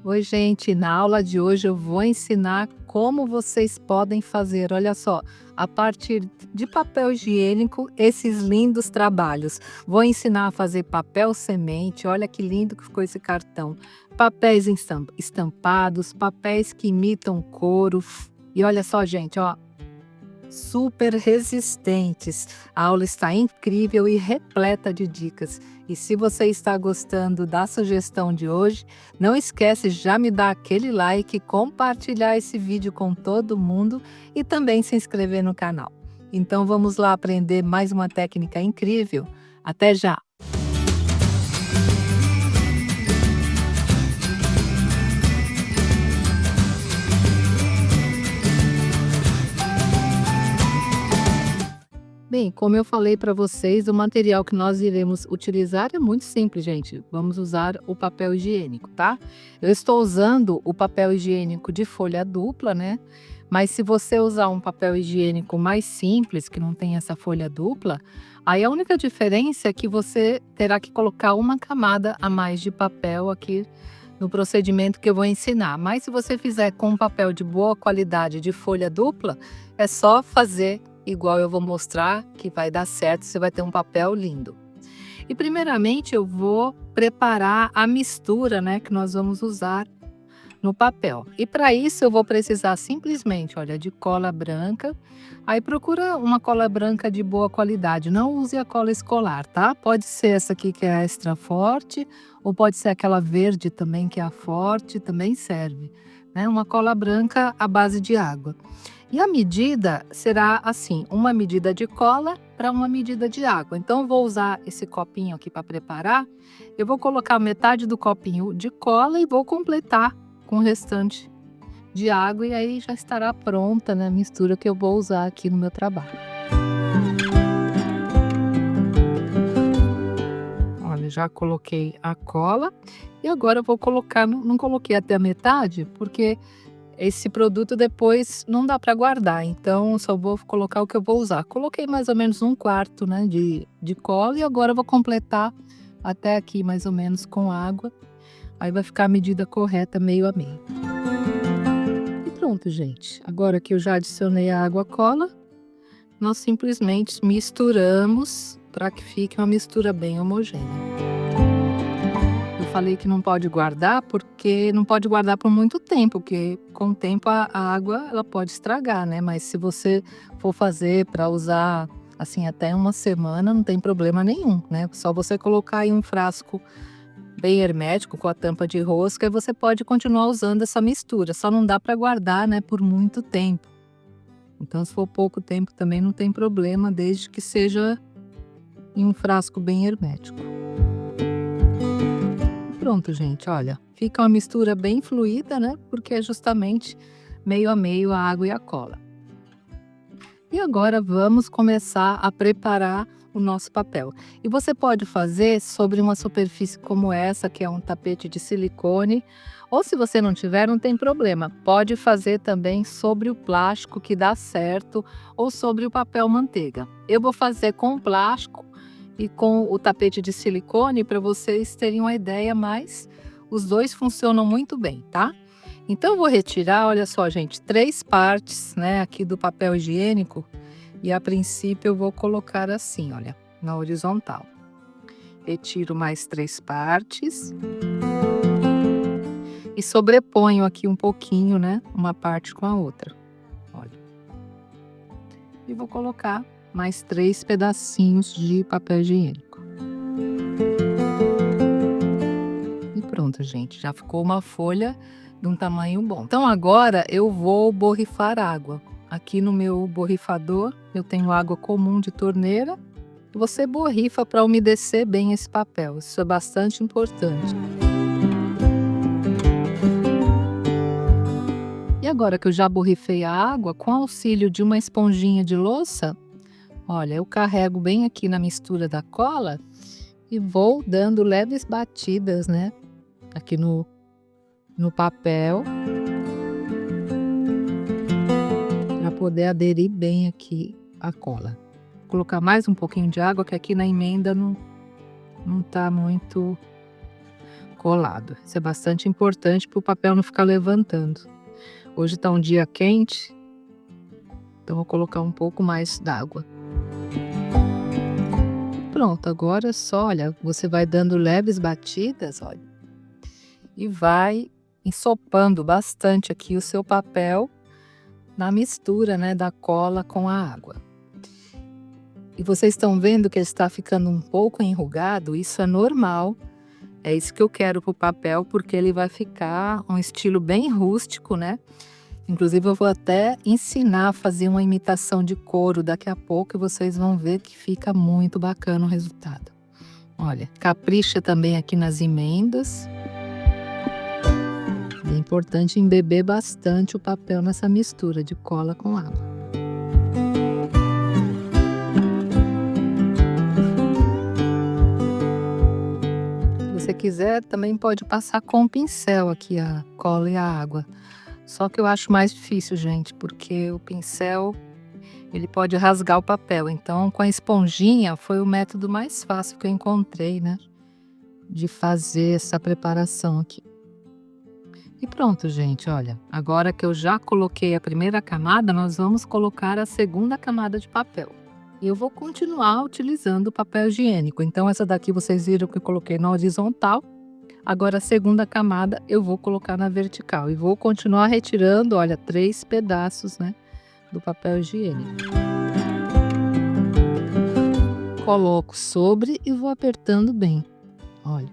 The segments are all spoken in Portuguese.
Oi, gente. Na aula de hoje eu vou ensinar como vocês podem fazer, olha só, a partir de papel higiênico, esses lindos trabalhos. Vou ensinar a fazer papel semente, olha que lindo que ficou esse cartão. Papéis estampados, papéis que imitam couro. E olha só, gente, ó, super resistentes. A aula está incrível e repleta de dicas. E se você está gostando da sugestão de hoje, não esquece já me dar aquele like, compartilhar esse vídeo com todo mundo e também se inscrever no canal. Então vamos lá aprender mais uma técnica incrível. Até já! Bem, como eu falei para vocês, o material que nós iremos utilizar é muito simples, gente. Vamos usar o papel higiênico, tá? Eu estou usando o papel higiênico de folha dupla, né? Mas se você usar um papel higiênico mais simples, que não tem essa folha dupla, aí a única diferença é que você terá que colocar uma camada a mais de papel aqui no procedimento que eu vou ensinar. Mas se você fizer com um papel de boa qualidade de folha dupla, é só fazer igual eu vou mostrar que vai dar certo, você vai ter um papel lindo. E primeiramente eu vou preparar a mistura, né, que nós vamos usar no papel. E para isso eu vou precisar simplesmente, olha, de cola branca. Aí procura uma cola branca de boa qualidade, não use a cola escolar, tá? Pode ser essa aqui que é a extra forte, ou pode ser aquela verde também que é a forte, também serve, né? Uma cola branca à base de água. E a medida será assim, uma medida de cola para uma medida de água. Então, eu vou usar esse copinho aqui para preparar. Eu vou colocar metade do copinho de cola e vou completar com o restante de água. E aí já estará pronta, né, a mistura que eu vou usar aqui no meu trabalho. Olha, já coloquei a cola. E agora eu vou colocar, não coloquei até a metade, porque esse produto depois não dá para guardar, então só vou colocar o que eu vou usar. Coloquei mais ou menos 1/4, né, de cola e agora eu vou completar até aqui mais ou menos com água. Aí vai ficar a medida correta, meio a meio. E pronto, gente. Agora que eu já adicionei a água, a cola, nós simplesmente misturamos para que fique uma mistura bem homogênea. Eu falei que não pode guardar, porque não pode guardar por muito tempo, porque com o tempo a água ela pode estragar, né? Mas se você for fazer para usar assim até uma semana, não tem problema nenhum, né? Só você colocar em um frasco bem hermético com a tampa de rosca e você pode continuar usando essa mistura. Só não dá para guardar, né, por muito tempo. Então, se for pouco tempo também não tem problema, desde que seja em um frasco bem hermético. Pronto, gente, olha, fica uma mistura bem fluida, né? Porque é justamente meio a meio a água e a cola. E agora vamos começar a preparar o nosso papel. E você pode fazer sobre uma superfície como essa, que é um tapete de silicone, ou se você não tiver, não tem problema. Pode fazer também sobre o plástico que dá certo, ou sobre o papel manteiga. Eu vou fazer com o plástico e com o tapete de silicone para vocês terem uma ideia, mas os dois funcionam muito bem, tá? Então eu vou retirar, olha só, gente, 3 partes, né, aqui do papel higiênico e a princípio eu vou colocar assim, olha, na horizontal. Retiro mais 3 partes e sobreponho aqui um pouquinho, né, uma parte com a outra, olha. E vou colocar mais 3 pedacinhos de papel higiênico. E pronto, gente, já ficou uma folha de um tamanho bom. Então agora eu vou borrifar água. Aqui no meu borrifador eu tenho água comum de torneira. Você borrifa para umedecer bem esse papel, isso é bastante importante. E agora que eu já borrifei a água, com auxílio de uma esponjinha de louça, olha, eu carrego bem aqui na mistura da cola e vou dando leves batidas, né, aqui no papel, para poder aderir bem aqui a cola. Vou colocar mais um pouquinho de água, que aqui na emenda não tá muito colado. Isso é bastante importante para o papel não ficar levantando. Hoje está um dia quente, então vou colocar um pouco mais d'água. Pronto, agora é só, olha, você vai dando leves batidas, olha, e vai ensopando bastante aqui o seu papel na mistura, né, da cola com a água. E vocês estão vendo que ele está ficando um pouco enrugado? Isso é normal. É isso que eu quero pro papel, porque ele vai ficar um estilo bem rústico, né? Inclusive eu vou até ensinar a fazer uma imitação de couro daqui a pouco e vocês vão ver que fica muito bacana o resultado. Olha, capricha também aqui nas emendas. É importante embeber bastante o papel nessa mistura de cola com água. Se você quiser, também pode passar com o pincel aqui a cola e a água. Só que eu acho mais difícil, gente, porque o pincel ele pode rasgar o papel. Então, com a esponjinha foi o método mais fácil que eu encontrei, né? De fazer essa preparação aqui. E pronto, gente, olha. Agora que eu já coloquei a primeira camada, nós vamos colocar a segunda camada de papel. E eu vou continuar utilizando o papel higiênico. Então, essa daqui vocês viram que eu coloquei na horizontal. Agora a segunda camada eu vou colocar na vertical. E vou continuar retirando, olha, 3 pedaços, né, do papel higiênico. Coloco sobre e vou apertando bem, olha,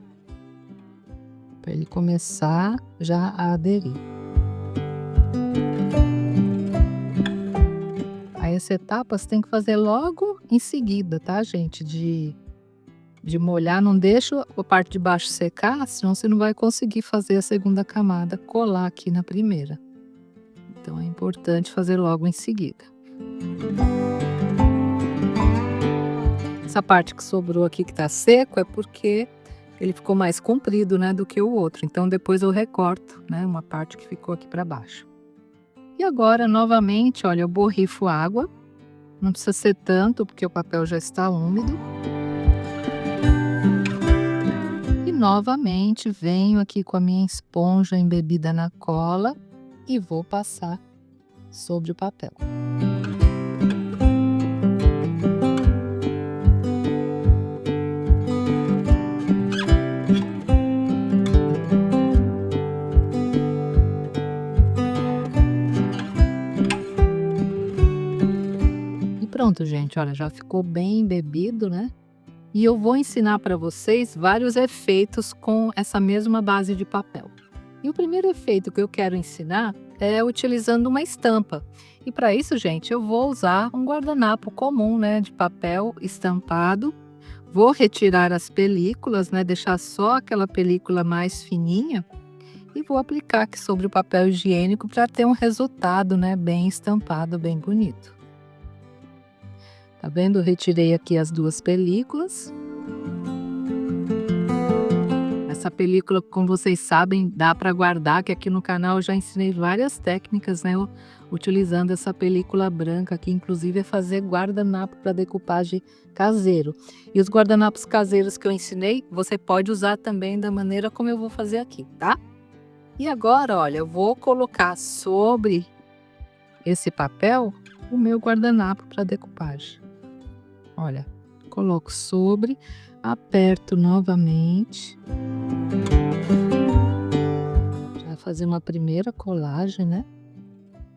para ele começar já a aderir. Aí essa etapa você tem que fazer logo em seguida, tá, gente? De molhar, não deixa a parte de baixo secar, senão você não vai conseguir fazer a segunda camada colar aqui na primeira. Então é importante fazer logo em seguida. Essa parte que sobrou aqui que tá seco é porque ele ficou mais comprido, né, do que o outro. Então depois eu recorto, né, uma parte que ficou aqui para baixo. E agora, novamente, olha, eu borrifo água. Não precisa ser tanto, porque o papel já está úmido. E novamente venho aqui com a minha esponja embebida na cola e vou passar sobre o papel. Pronto, gente, olha, já ficou bem embebido, né? E eu vou ensinar para vocês vários efeitos com essa mesma base de papel. E o primeiro efeito que eu quero ensinar é utilizando uma estampa. E para isso, gente, eu vou usar um guardanapo comum, né, de papel estampado. Vou retirar as películas, né, deixar só aquela película mais fininha e vou aplicar aqui sobre o papel higiênico para ter um resultado, né, bem estampado, bem bonito. Tá vendo? Eu retirei aqui as 2 películas. Essa película, como vocês sabem, dá para guardar, que aqui no canal eu já ensinei várias técnicas, né? Utilizando essa película branca aqui, inclusive é fazer guardanapo para decupagem caseiro. E os guardanapos caseiros que eu ensinei, você pode usar também da maneira como eu vou fazer aqui, tá? E agora, olha, eu vou colocar sobre esse papel o meu guardanapo para decupagem. Olha, coloco sobre, aperto novamente. Já fazer uma primeira colagem, né?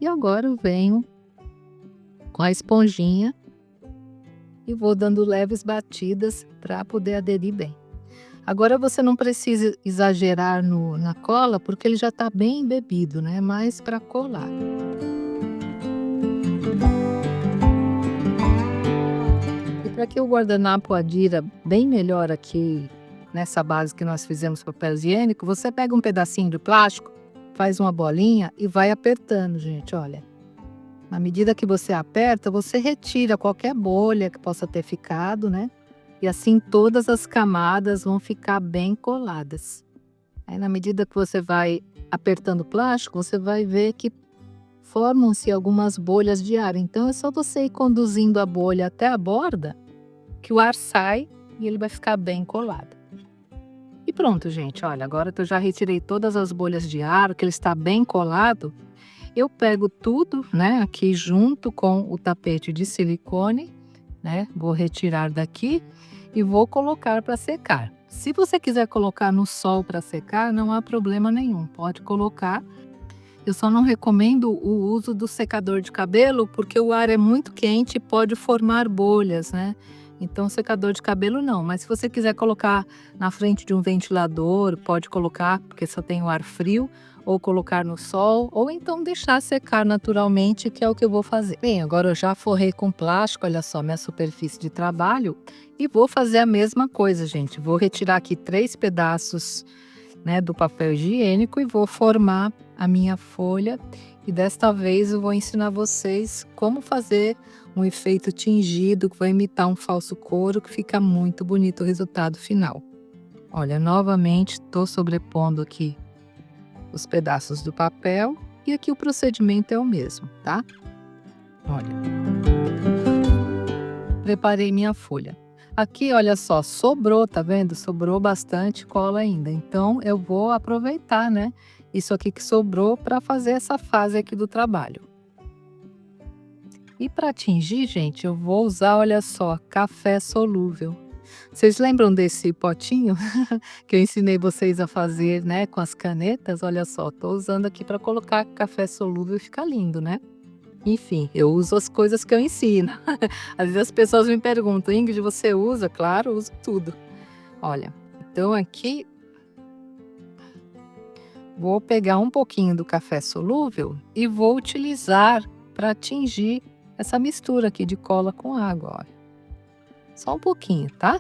E agora eu venho com a esponjinha e vou dando leves batidas para poder aderir bem. Agora você não precisa exagerar na cola, porque ele já está bem embebido, né? Mais para colar. Para que o guardanapo adira bem melhor aqui nessa base que nós fizemos papel higiênico, você pega um pedacinho de plástico, faz uma bolinha e vai apertando, gente, olha. Na medida que você aperta, você retira qualquer bolha que possa ter ficado, né? E assim todas as camadas vão ficar bem coladas. Aí na medida que você vai apertando o plástico, você vai ver que formam-se algumas bolhas de ar. Então é só você ir conduzindo a bolha até a borda, que o ar sai e ele vai ficar bem colado. E pronto, gente, olha, agora que eu já retirei todas as bolhas de ar, que ele está bem colado, eu pego tudo, né, aqui junto com o tapete de silicone, né, vou retirar daqui e vou colocar para secar. Se você quiser colocar no sol para secar, não há problema nenhum, pode colocar. Eu só não recomendo o uso do secador de cabelo, porque o ar é muito quente e pode formar bolhas, né. Então secador de cabelo não, mas se você quiser colocar na frente de um ventilador, pode colocar, porque só tem o ar frio, ou colocar no sol, ou então deixar secar naturalmente, que é o que eu vou fazer. Bem, agora eu já forrei com plástico, olha só, minha superfície de trabalho, e vou fazer a mesma coisa, gente. Vou retirar aqui 3 pedaços, né, do papel higiênico e vou formar a minha folha. E desta vez eu vou ensinar vocês como fazer um efeito tingido, que vai imitar um falso couro, que fica muito bonito o resultado final. Olha, novamente estou sobrepondo aqui os pedaços do papel e aqui o procedimento é o mesmo, tá? Olha, preparei minha folha. Aqui, olha só, sobrou, tá vendo? Sobrou bastante cola ainda. Então, eu vou aproveitar, né? Isso aqui que sobrou para fazer essa fase aqui do trabalho. E para tingir, gente, eu vou usar, olha só, café solúvel. Vocês lembram desse potinho que eu ensinei vocês a fazer, né, com as canetas? Olha só, tô usando aqui para colocar café solúvel e fica lindo, né? Enfim, eu uso as coisas que eu ensino. Às vezes as pessoas me perguntam: "Ingrid, você usa?" Claro, eu uso tudo. Olha, então aqui vou pegar um pouquinho do café solúvel e vou utilizar para tingir essa mistura aqui de cola com água, olha. Só um pouquinho, tá?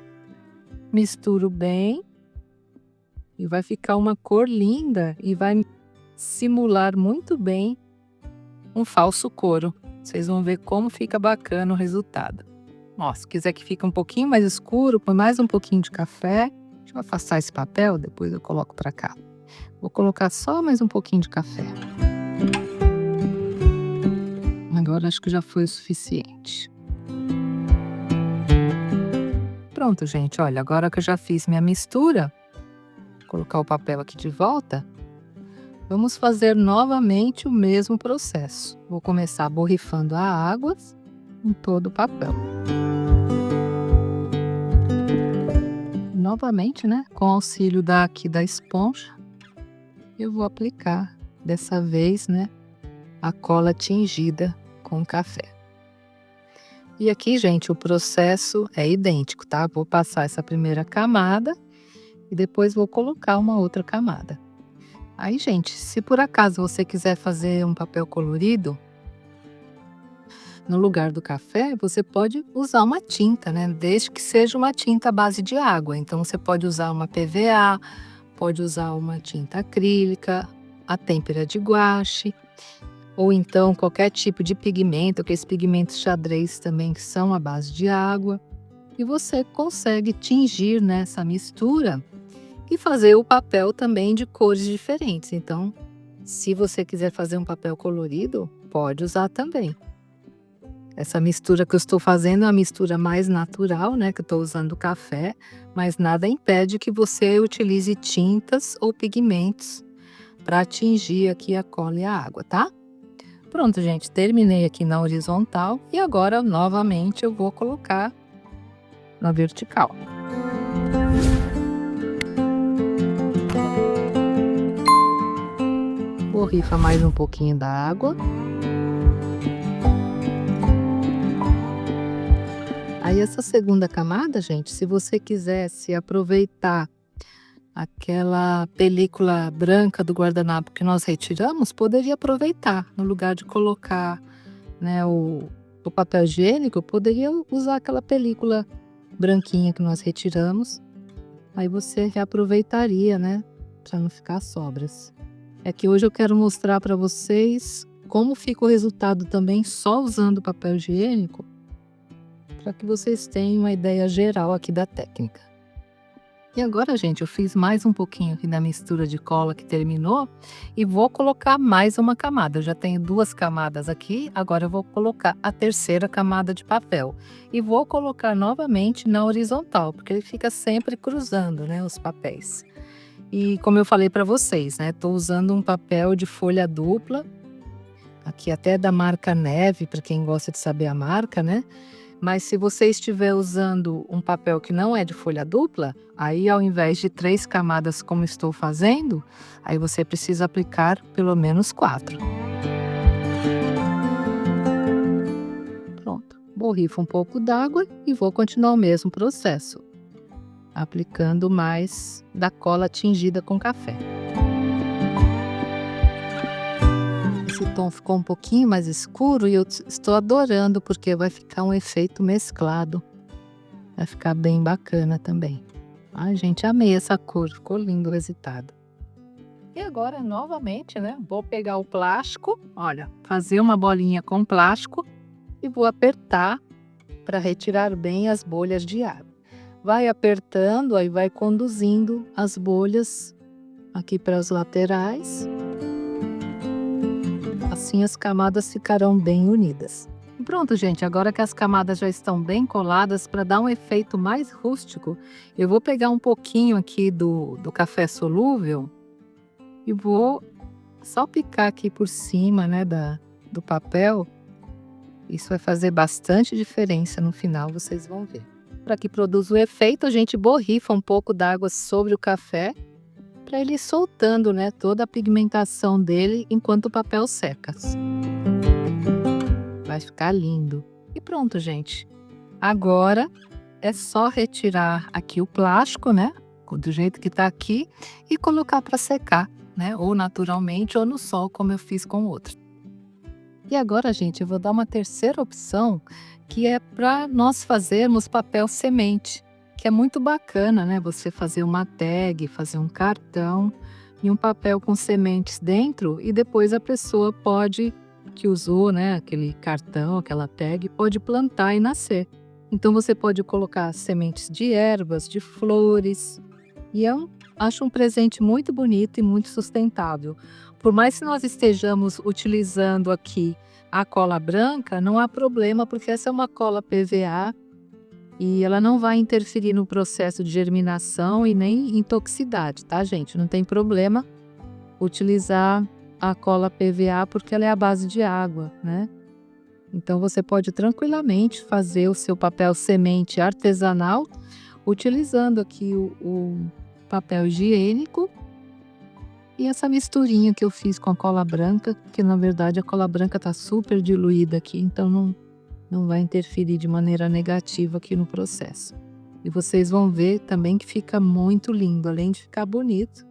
Misturo bem e vai ficar uma cor linda e vai simular muito bem um falso couro. Vocês vão ver como fica bacana o resultado. Ó, se quiser que fique um pouquinho mais escuro, põe mais um pouquinho de café. Deixa eu afastar esse papel, depois eu coloco para cá. Vou colocar só mais um pouquinho de café. Agora acho que já foi o suficiente. Pronto, gente, olha, agora que eu já fiz minha mistura, vou colocar o papel aqui de volta. Vamos fazer novamente o mesmo processo. Vou começar borrifando a água em todo o papel. Novamente, né, com o auxílio aqui da esponja, eu vou aplicar, dessa vez, né, a cola tingida com café. E aqui, gente, o processo é idêntico, tá? Vou passar essa primeira camada e depois vou colocar uma outra camada. Aí, gente, se por acaso você quiser fazer um papel colorido, no lugar do café, você pode usar uma tinta, né? Desde que seja uma tinta à base de água. Então, você pode usar uma PVA, pode usar uma tinta acrílica, a têmpera de guache, ou então qualquer tipo de pigmento, aqueles pigmentos xadrez também que são à base de água. E você consegue tingir nessa mistura e fazer o papel também de cores diferentes. Então, se você quiser fazer um papel colorido, pode usar também. Essa mistura que eu estou fazendo é uma mistura mais natural, né? Que eu estou usando café, mas nada impede que você utilize tintas ou pigmentos para atingir aqui a cola e a água, tá? Pronto, gente, terminei aqui na horizontal e agora novamente eu vou colocar na vertical. Borrifa mais um pouquinho da água. Aí essa segunda camada, gente, se você quisesse aproveitar aquela película branca do guardanapo que nós retiramos, poderia aproveitar. No lugar de colocar, né, o papel higiênico, poderia usar aquela película branquinha que nós retiramos. Aí você reaproveitaria, né, para não ficar sobras. É que hoje eu quero mostrar para vocês como fica o resultado também só usando papel higiênico, para que vocês tenham uma ideia geral aqui da técnica. E agora, gente, eu fiz mais um pouquinho aqui da mistura de cola que terminou e vou colocar mais uma camada. Eu já tenho 2 camadas aqui, agora eu vou colocar a terceira camada de papel. E vou colocar novamente na horizontal, porque ele fica sempre cruzando, né, os papéis. E como eu falei para vocês, né, tô usando um papel de folha dupla, aqui até da marca Neve, para quem gosta de saber a marca, né. Mas se você estiver usando um papel que não é de folha dupla, aí ao invés de 3 camadas como estou fazendo, aí você precisa aplicar pelo menos 4. Pronto, borrifo um pouco d'água e vou continuar o mesmo processo, aplicando mais da cola tingida com café. Esse tom ficou um pouquinho mais escuro e eu estou adorando, porque vai ficar um efeito mesclado. Vai ficar bem bacana também. Ai, gente, amei essa cor, ficou lindo o resultado. E agora, novamente, né, vou pegar o plástico, olha, fazer uma bolinha com plástico e vou apertar para retirar bem as bolhas de água. Vai apertando, aí vai conduzindo as bolhas aqui para as laterais. Assim as camadas ficarão bem unidas. E pronto, gente, agora que as camadas já estão bem coladas, para dar um efeito mais rústico, eu vou pegar um pouquinho aqui do café solúvel e vou só picar aqui por cima, né, do papel. Isso vai fazer bastante diferença no final, vocês vão ver. Para que produza o efeito, a gente borrifa um pouco d'água sobre o café, para ele ir soltando, né, toda a pigmentação dele enquanto o papel seca. Vai ficar lindo. E pronto, gente. Agora é só retirar aqui o plástico, né, do jeito que tá aqui, e colocar para secar, né, ou naturalmente ou no sol, como eu fiz com o outro. E agora, gente, eu vou dar uma terceira opção, que é para nós fazermos papel semente, que é muito bacana, né? Você fazer uma tag, fazer um cartão e um papel com sementes dentro, e depois a pessoa pode, que usou, né, aquele cartão, aquela tag, pode plantar e nascer. Então você pode colocar sementes de ervas, de flores, e acho um presente muito bonito e muito sustentável. Por mais que nós estejamos utilizando aqui a cola branca, não há problema, porque essa é uma cola PVA e ela não vai interferir no processo de germinação e nem em toxicidade, tá, gente? Não tem problema utilizar a cola PVA, porque ela é à base de água, né? Então você pode tranquilamente fazer o seu papel semente artesanal utilizando aqui o papel higiênico e essa misturinha que eu fiz com a cola branca, que na verdade a cola branca está super diluída aqui, então não vai interferir de maneira negativa aqui no processo. E vocês vão ver também que fica muito lindo, além de ficar bonito.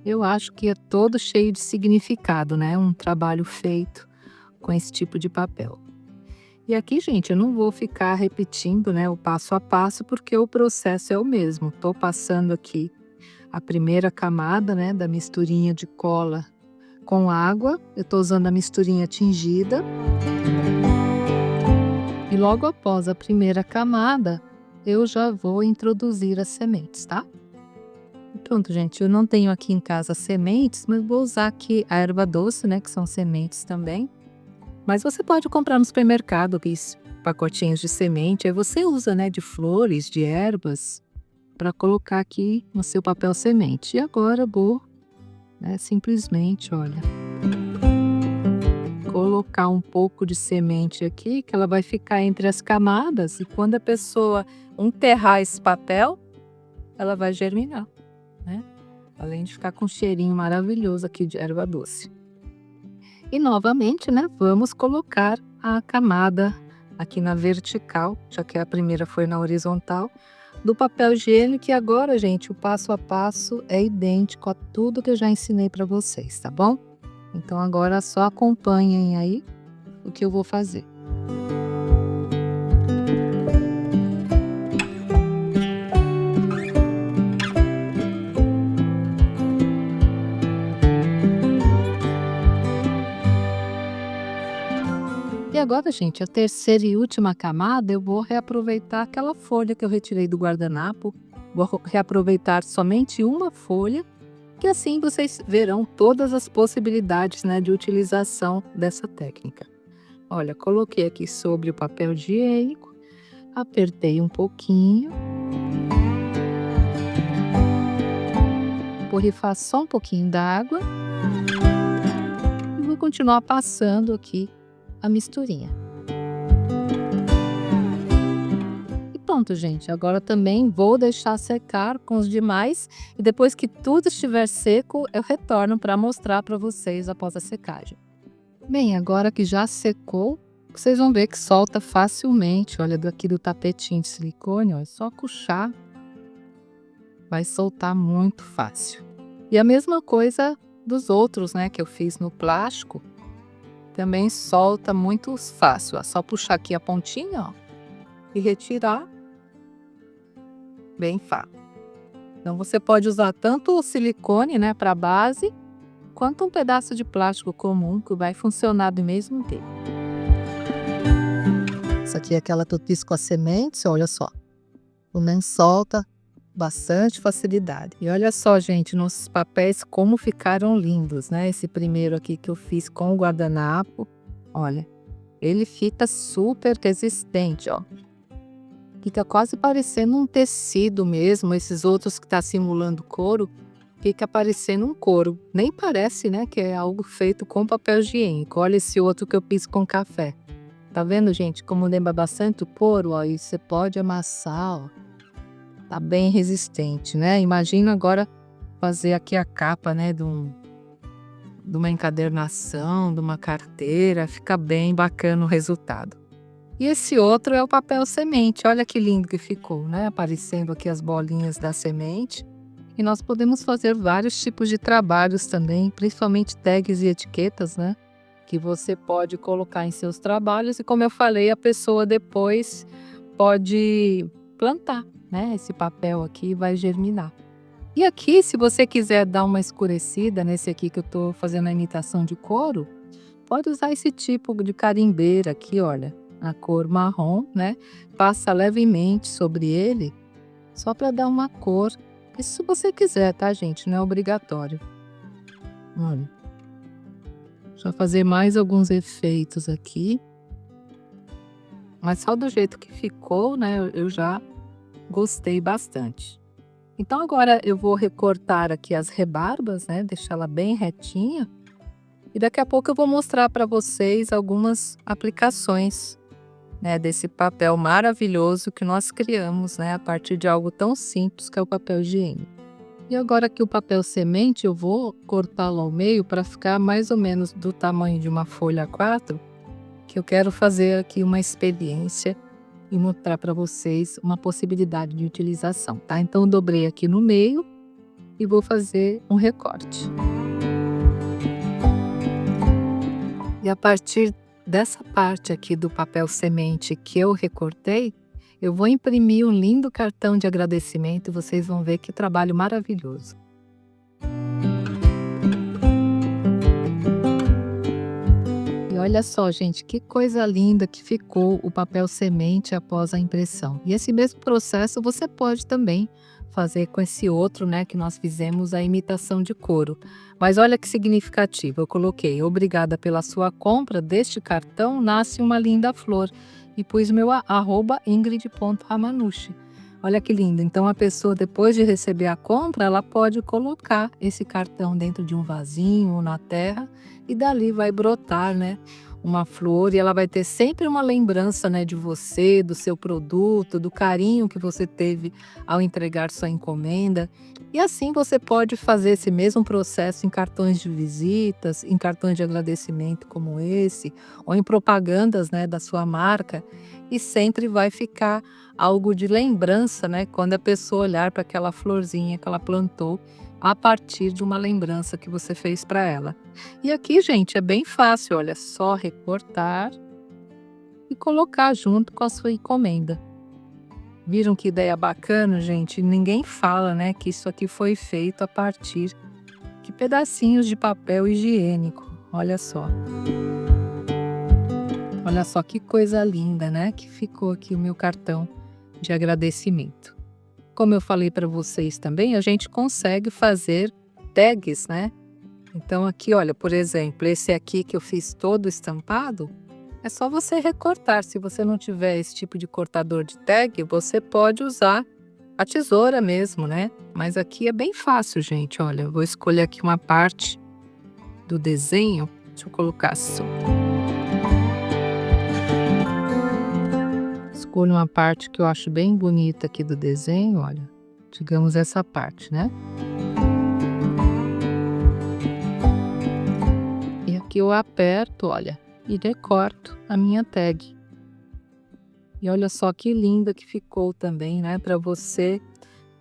Eu acho que é todo cheio de significado, né? Um trabalho feito com esse tipo de papel. E aqui, gente, eu não vou ficar repetindo, né, o passo a passo, porque o processo é o mesmo. Tô passando aqui a primeira camada, né, da misturinha de cola com água. Eu tô usando a misturinha tingida. E logo após a primeira camada, eu já vou introduzir as sementes, tá? Pronto, gente, eu não tenho aqui em casa sementes, mas vou usar aqui a erva doce, né, que são sementes também. Mas você pode comprar no supermercado aqueles pacotinhos de semente, aí você usa, né, de flores, de ervas, para colocar aqui no seu papel semente. E agora vou, né, simplesmente, olha, colocar um pouco de semente aqui, que ela vai ficar entre as camadas, e quando a pessoa enterrar esse papel, ela vai germinar, né? Além de ficar com um cheirinho maravilhoso aqui de erva doce. E novamente, né, vamos colocar a camada aqui na vertical, já que a primeira foi na horizontal, do papel higiênico. E agora, gente, o passo a passo é idêntico a tudo que eu já ensinei para vocês, tá bom? Então agora só acompanhem aí o que eu vou fazer. E agora, gente, a terceira e última camada, eu vou reaproveitar aquela folha que eu retirei do guardanapo. Vou reaproveitar somente uma folha, que assim vocês verão todas as possibilidades, né, de utilização dessa técnica. Olha, coloquei aqui sobre o papel higiênico, apertei um pouquinho. borrifar só um pouquinho d'água e vou continuar passando aqui a misturinha. E pronto, gente. Agora também vou deixar secar com os demais e depois que tudo estiver seco, eu retorno para mostrar para vocês após a secagem. Bem, agora que já secou, vocês vão ver que solta facilmente. Olha, daqui do tapetinho de silicone, ó, é só puxar, vai soltar muito fácil. E a mesma coisa dos outros, né, que eu fiz no plástico, também solta muito fácil. É só puxar aqui a pontinha, ó, e retirar, bem fácil. Então você pode usar tanto o silicone, né, para base, quanto um pedaço de plástico comum que vai funcionar do mesmo jeito. Essa aqui é aquela que eu fiz com as sementes, olha só. Também solta bastante facilidade. E olha só, gente, nossos papéis como ficaram lindos, né? Esse primeiro aqui que eu fiz com o guardanapo, olha, ele fica super resistente, ó. Fica quase parecendo um tecido mesmo. Esses outros que tá simulando couro, fica parecendo um couro. Nem parece, né, que é algo feito com papel higiênico. Olha esse outro que eu fiz com café. Tá vendo, gente, como lembra bastante o couro, ó, e você pode amassar, ó. Tá bem resistente, né? Imagina agora fazer aqui a capa, né, de uma encadernação, de uma carteira, fica bem bacana o resultado. E esse outro é o papel semente, olha que lindo que ficou, né? Aparecendo aqui as bolinhas da semente. E nós podemos fazer vários tipos de trabalhos também, principalmente tags e etiquetas, né? Que você pode colocar em seus trabalhos e, como eu falei, a pessoa depois pode plantar, né? Esse papel aqui vai germinar. E aqui, se você quiser dar uma escurecida, nesse aqui que eu tô fazendo a imitação de couro, pode usar esse tipo de carimbeira aqui, olha, a cor marrom, né? Passa levemente sobre ele, só para dar uma cor. Isso se você quiser, tá, gente? Não é obrigatório. Olha. Deixa eu fazer mais alguns efeitos aqui. Mas só do jeito que ficou, né, eu já gostei bastante. Então agora eu vou recortar aqui as rebarbas, né, deixar ela bem retinha. E daqui a pouco eu vou mostrar para vocês algumas aplicações, né, desse papel maravilhoso que nós criamos, né, a partir de algo tão simples que é o papel higiênico. E agora aqui o papel semente eu vou cortá-lo ao meio para ficar mais ou menos do tamanho de uma folha A4, que eu quero fazer aqui uma experiência e mostrar para vocês uma possibilidade de utilização, tá? Então eu dobrei aqui no meio e vou fazer um recorte. E a partir dessa parte aqui do papel semente que eu recortei, eu vou imprimir um lindo cartão de agradecimento e vocês vão ver que trabalho maravilhoso. E olha só, gente, que coisa linda que ficou o papel semente após a impressão. E esse mesmo processo você pode também fazer com esse outro, né, que nós fizemos a imitação de couro. Mas olha que significativo, eu coloquei: obrigada pela sua compra deste cartão, nasce uma linda flor. E pus meu @ingrid.ramanushi. Olha que lindo. Então a pessoa, depois de receber a compra, ela pode colocar esse cartão dentro de um vasinho ou na terra e dali vai brotar, né, uma flor e ela vai ter sempre uma lembrança, né, de você, do seu produto, do carinho que você teve ao entregar sua encomenda. E assim você pode fazer esse mesmo processo em cartões de visitas, em cartões de agradecimento como esse, ou em propagandas, né, da sua marca, e sempre vai ficar algo de lembrança, né, quando a pessoa olhar para aquela florzinha que ela plantou a partir de uma lembrança que você fez para ela. E aqui, gente, é bem fácil, olha, só recortar e colocar junto com a sua encomenda. Viram que ideia bacana, gente? Ninguém fala, né, que isso aqui foi feito a partir de pedacinhos de papel higiênico. Olha só. Olha só que coisa linda, né, que ficou aqui o meu cartão de agradecimento. Como eu falei para vocês também, a gente consegue fazer tags, né? Então aqui, olha, por exemplo, esse aqui que eu fiz todo estampado, é só você recortar. Se você não tiver esse tipo de cortador de tag, você pode usar a tesoura mesmo, né? Mas aqui é bem fácil, gente. Olha, eu vou escolher aqui uma parte do desenho. Deixa eu colocar assim. Escolho uma parte que eu acho bem bonita aqui do desenho, olha. Digamos essa parte, né? E aqui eu aperto, olha, e recorto a minha tag. E olha só que linda que ficou também, né? Para você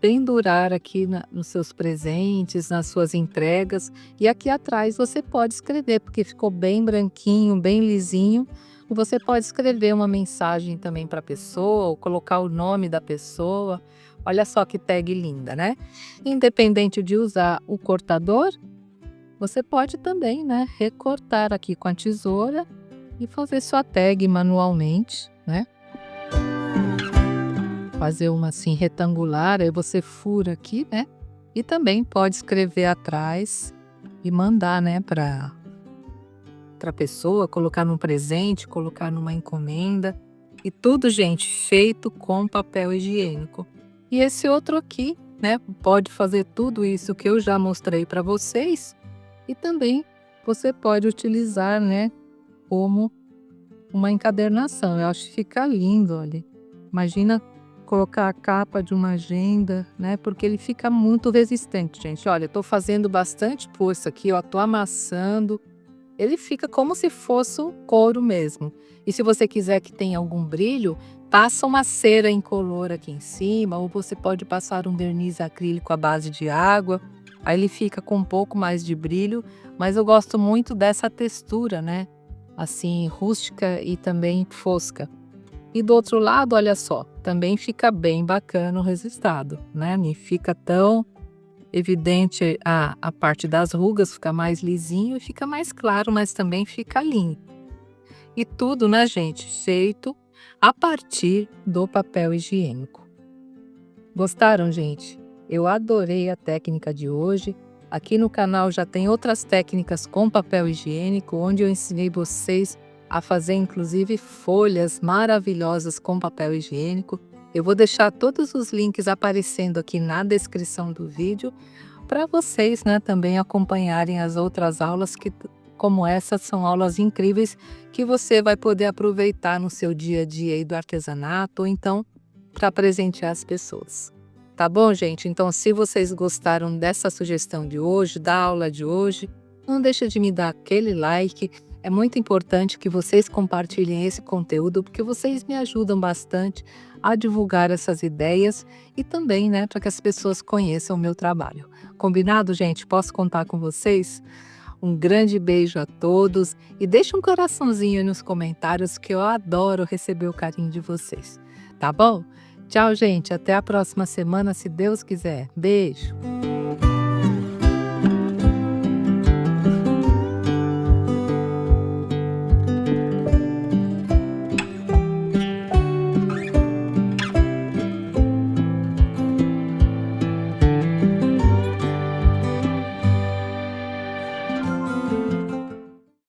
pendurar aqui nos seus presentes, nas suas entregas. E aqui atrás você pode escrever, porque ficou bem branquinho, bem lisinho. E você pode escrever uma mensagem também para a pessoa, ou colocar o nome da pessoa. Olha só que tag linda, né? Independente de usar o cortador, você pode também, né, recortar aqui com a tesoura e fazer sua tag manualmente, né? Fazer uma assim retangular, aí você fura aqui, né? E também pode escrever atrás e mandar, né, para pessoa, colocar num presente, colocar numa encomenda. E tudo, gente, feito com papel higiênico. E esse outro aqui, né, pode fazer tudo isso que eu já mostrei para vocês. E também você pode utilizar, né, como uma encadernação. Eu acho que fica lindo, olha. Imagina colocar a capa de uma agenda, né? Porque ele fica muito resistente, gente. Olha, eu tô fazendo bastante força aqui, ó, tô amassando. Ele fica como se fosse um couro mesmo. E se você quiser que tenha algum brilho, passa uma cera incolor aqui em cima, ou você pode passar um verniz acrílico à base de água. Aí ele fica com um pouco mais de brilho, mas eu gosto muito dessa textura, né? Assim, rústica e também fosca. E do outro lado, olha só, também fica bem bacana o resultado, né? Não fica tão evidente a parte das rugas, fica mais lisinho e fica mais claro, mas também fica limpo. E tudo, né, gente, feito a partir do papel higiênico. Gostaram, gente? Eu adorei a técnica de hoje. Aqui no canal já tem outras técnicas com papel higiênico, onde eu ensinei vocês a fazer inclusive folhas maravilhosas com papel higiênico. Eu vou deixar todos os links aparecendo aqui na descrição do vídeo para vocês, né, também acompanharem as outras aulas que, como essas, são aulas incríveis que você vai poder aproveitar no seu dia a dia aí do artesanato ou então para presentear as pessoas. Tá bom, gente? Então, se vocês gostaram dessa sugestão de hoje, da aula de hoje, não deixa de me dar aquele like. É muito importante que vocês compartilhem esse conteúdo, porque vocês me ajudam bastante a divulgar essas ideias e também, né, para que as pessoas conheçam o meu trabalho. Combinado, gente? Posso contar com vocês? Um grande beijo a todos e deixa um coraçãozinho aí nos comentários, que eu adoro receber o carinho de vocês. Tá bom? Tchau, gente. Até a próxima semana, se Deus quiser. Beijo.